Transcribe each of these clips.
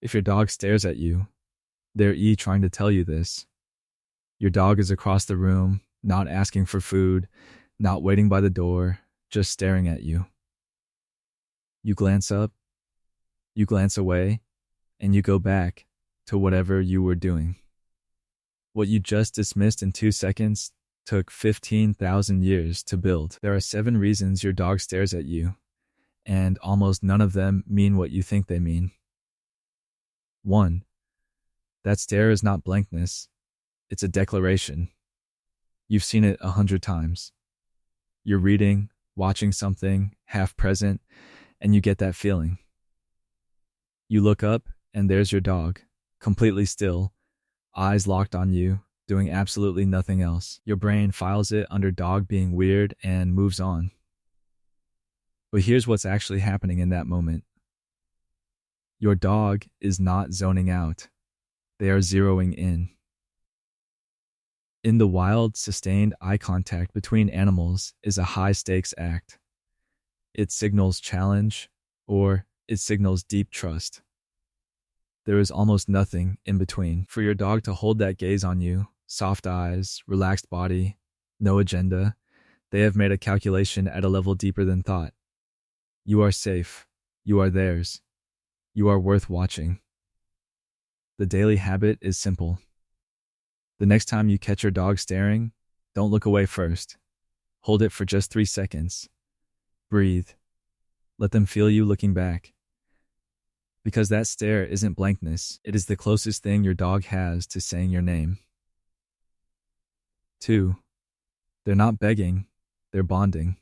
If your dog stares at you, they're trying to tell you this. Your dog is across the room, not asking for food, not waiting by the door, just staring at you. You glance up, you glance away, and you go back to whatever you were doing. What you just dismissed in 2 seconds took 15,000 years to build. There are 7 reasons your dog stares at you, and almost none of them mean what you think they mean. 1. That stare is not blankness. It's a declaration. You've seen it 100 times. You're reading, watching something, half present, and you get that feeling. You look up, and there's your dog, completely still, eyes locked on you, doing absolutely nothing else. Your brain files it under dog being weird and moves on. But here's what's actually happening in that moment. Your dog is not zoning out. They are zeroing in. In the wild, sustained eye contact between animals is a high-stakes act. It signals challenge, or it signals deep trust. There is almost nothing in between. For your dog to hold that gaze on you, soft eyes, relaxed body, no agenda, they have made a calculation at a level deeper than thought. You are safe. You are theirs. You are worth watching. The daily habit is simple. The next time you catch your dog staring, don't look away first. Hold it for just 3 seconds. Breathe. Let them feel you looking back. Because that stare isn't blankness, it is the closest thing your dog has to saying your name. 2. They're not begging, they're bonding.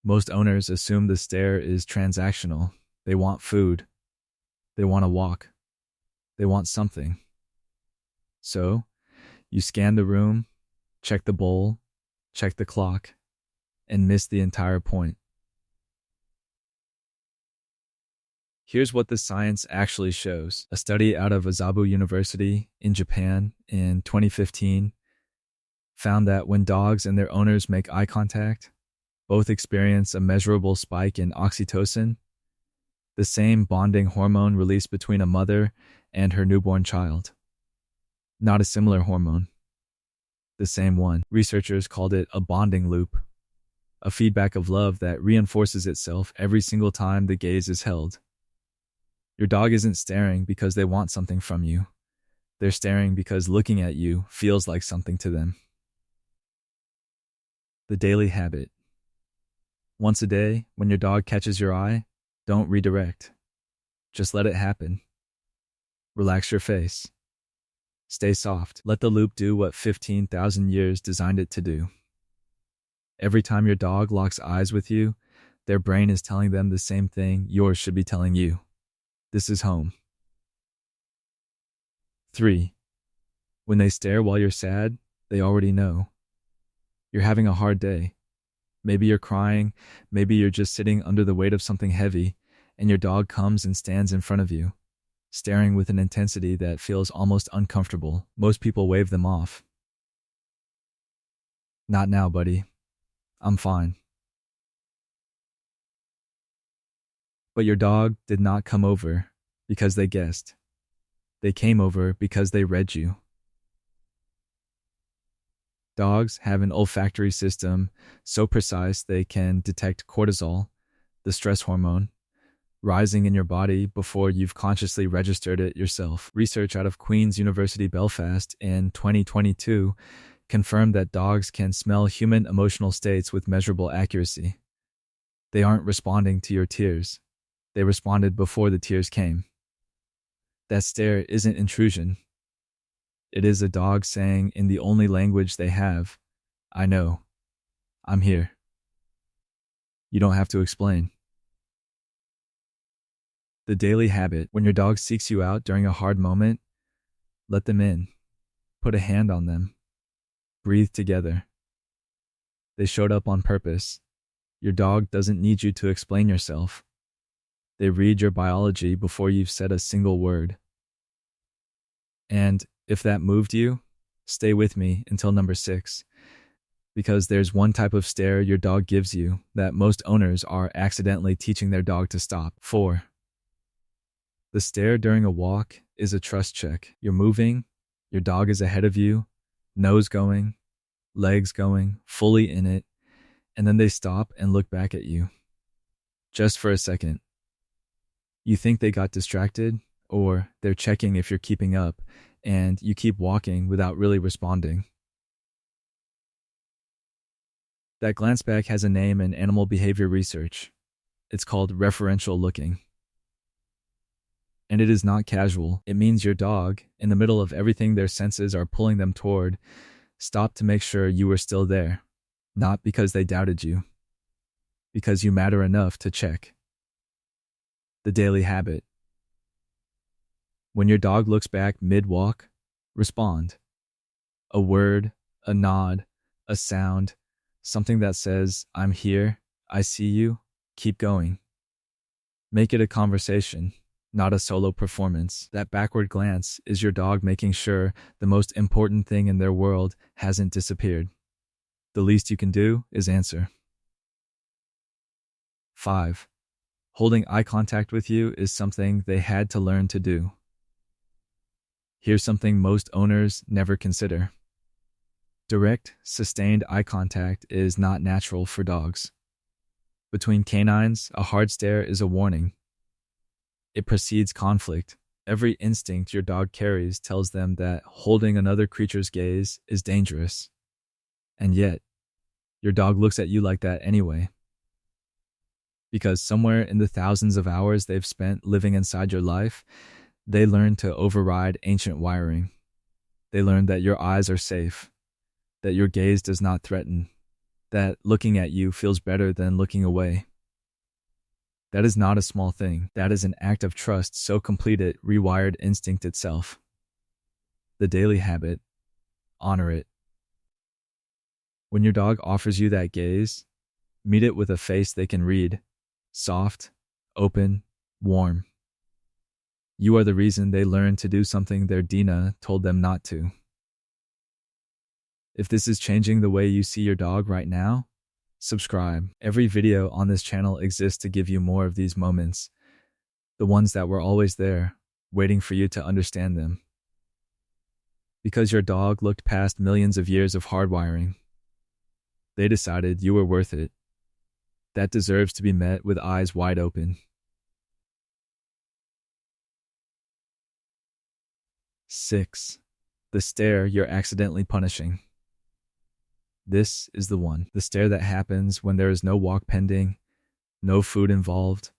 Most owners assume the stare is transactional. They want food. They want a walk. They want something. So, you scan the room, check the bowl, check the clock, and miss the entire point. Here's what the science actually shows. A study out of Azabu University in Japan in 2015 found that when dogs and their owners make eye contact, both experience a measurable spike in oxytocin, the same bonding hormone released between a mother and her newborn child. Not a similar hormone. The same one. Researchers called it a bonding loop, a feedback of love that reinforces itself every single time the gaze is held. Your dog isn't staring because they want something from you. They're staring because looking at you feels like something to them. The daily habit. Once a day, when your dog catches your eye, don't redirect. Just let it happen. Relax your face. Stay soft. Let the loop do what 15,000 years designed it to do. Every time your dog locks eyes with you, their brain is telling them the same thing yours should be telling you. This is home. 3. When they stare while you're sad, they already know. You're having a hard day. Maybe you're crying, maybe you're just sitting under the weight of something heavy, and your dog comes and stands in front of you, staring with an intensity that feels almost uncomfortable. Most people wave them off. Not now, buddy. I'm fine. But your dog did not come over because they guessed. They came over because they read you. Dogs have an olfactory system so precise they can detect cortisol, the stress hormone, rising in your body before you've consciously registered it yourself. Research out of Queen's University Belfast in 2022 confirmed that dogs can smell human emotional states with measurable accuracy. They aren't responding to your tears. They responded before the tears came. That stare isn't intrusion. It is a dog saying in the only language they have, I know. I'm here. You don't have to explain. The daily habit. When your dog seeks you out during a hard moment, let them in. Put a hand on them. Breathe together. They showed up on purpose. Your dog doesn't need you to explain yourself. They read your biology before you've said a single word. And if that moved you, stay with me until number 6, because there's one type of stare your dog gives you that most owners are accidentally teaching their dog to stop. 4. The stare during a walk is a trust check. You're moving, your dog is ahead of you, nose going, legs going, fully in it, and then they stop and look back at you. Just for a second. You think they got distracted, or they're checking if you're keeping up, and you keep walking without really responding. That glance back has a name in animal behavior research. It's called referential looking. And it is not casual. It means your dog, in the middle of everything their senses are pulling them toward, stopped to make sure you were still there. Not because they doubted you. Because you matter enough to check. The daily habit. When your dog looks back mid-walk, respond. A word, a nod, a sound, something that says, I'm here, I see you, keep going. Make it a conversation, not a solo performance. That backward glance is your dog making sure the most important thing in their world hasn't disappeared. The least you can do is answer. 5. Holding eye contact with you is something they had to learn to do. Here's something most owners never consider. Direct, sustained eye contact is not natural for dogs. Between canines, a hard stare is a warning. It precedes conflict. Every instinct your dog carries tells them that holding another creature's gaze is dangerous. And yet, your dog looks at you like that anyway. Because somewhere in the thousands of hours they've spent living inside your life, they learn to override ancient wiring. They learn that your eyes are safe, that your gaze does not threaten, that looking at you feels better than looking away. That is not a small thing. That is an act of trust so complete it rewired instinct itself. The daily habit. Honor it. When your dog offers you that gaze, meet it with a face they can read. Soft, open, warm. You are the reason they learned to do something their Dina told them not to. If this is changing the way you see your dog right now, subscribe. Every video on this channel exists to give you more of these moments, the ones that were always there, waiting for you to understand them. Because your dog looked past millions of years of hardwiring. They decided you were worth it. That deserves to be met with eyes wide open. 6. The stare you're accidentally punishing. This is the one. The stare that happens when there is no walk pending, no food involved,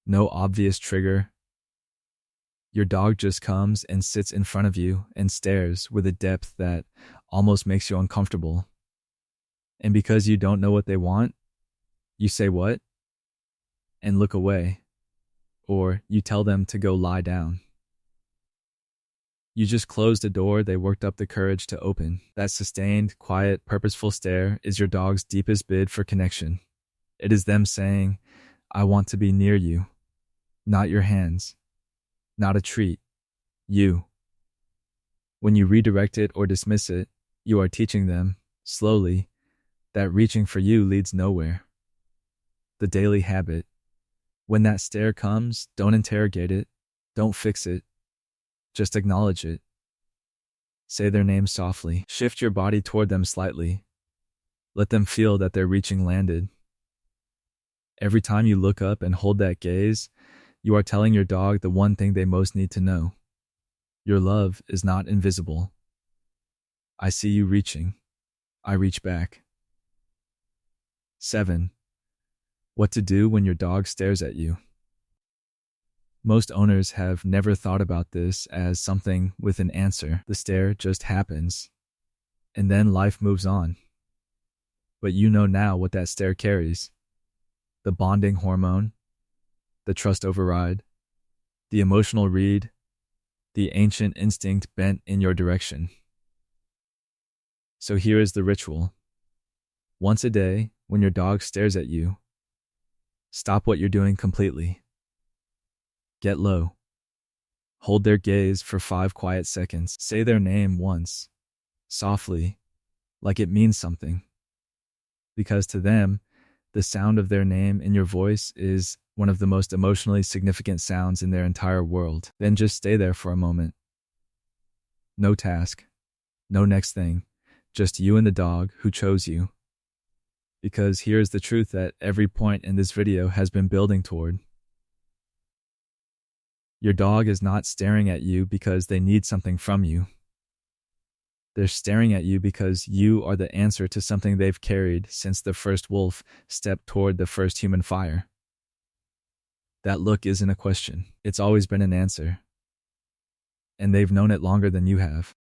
no obvious trigger. Your dog just comes and sits in front of you and stares with a depth that almost makes you uncomfortable. And because you don't know what they want, you say what? And look away. Or you tell them to go lie down. You just closed a door they worked up the courage to open. That sustained, quiet, purposeful stare is your dog's deepest bid for connection. It is them saying, I want to be near you. Not your hands. Not a treat. You. When you redirect it or dismiss it, you are teaching them, slowly, that reaching for you leads nowhere. The daily habit. When that stare comes, don't interrogate it. Don't fix it. Just acknowledge it. Say their name softly. Shift your body toward them slightly. Let them feel that their reaching landed. Every time you look up and hold that gaze, you are telling your dog the one thing they most need to know. Your love is not invisible. I see you reaching. I reach back. 7. What to do when your dog stares at you. Most owners have never thought about this as something with an answer. The stare just happens, and then life moves on. But you know now what that stare carries. The bonding hormone, the trust override, the emotional read, the ancient instinct bent in your direction. So here is the ritual. Once a day, when your dog stares at you, stop what you're doing completely. Get low. Hold their gaze for 5 quiet seconds. Say their name once, softly, like it means something. Because to them, the sound of their name in your voice is one of the most emotionally significant sounds in their entire world. Then just stay there for a moment. No task, no next thing, just you and the dog who chose you. Because here's the truth that every point in this video has been building toward. Your dog is not staring at you because they need something from you. They're staring at you because you are the answer to something they've carried since the first wolf stepped toward the first human fire. That look isn't a question. It's always been an answer. And they've known it longer than you have.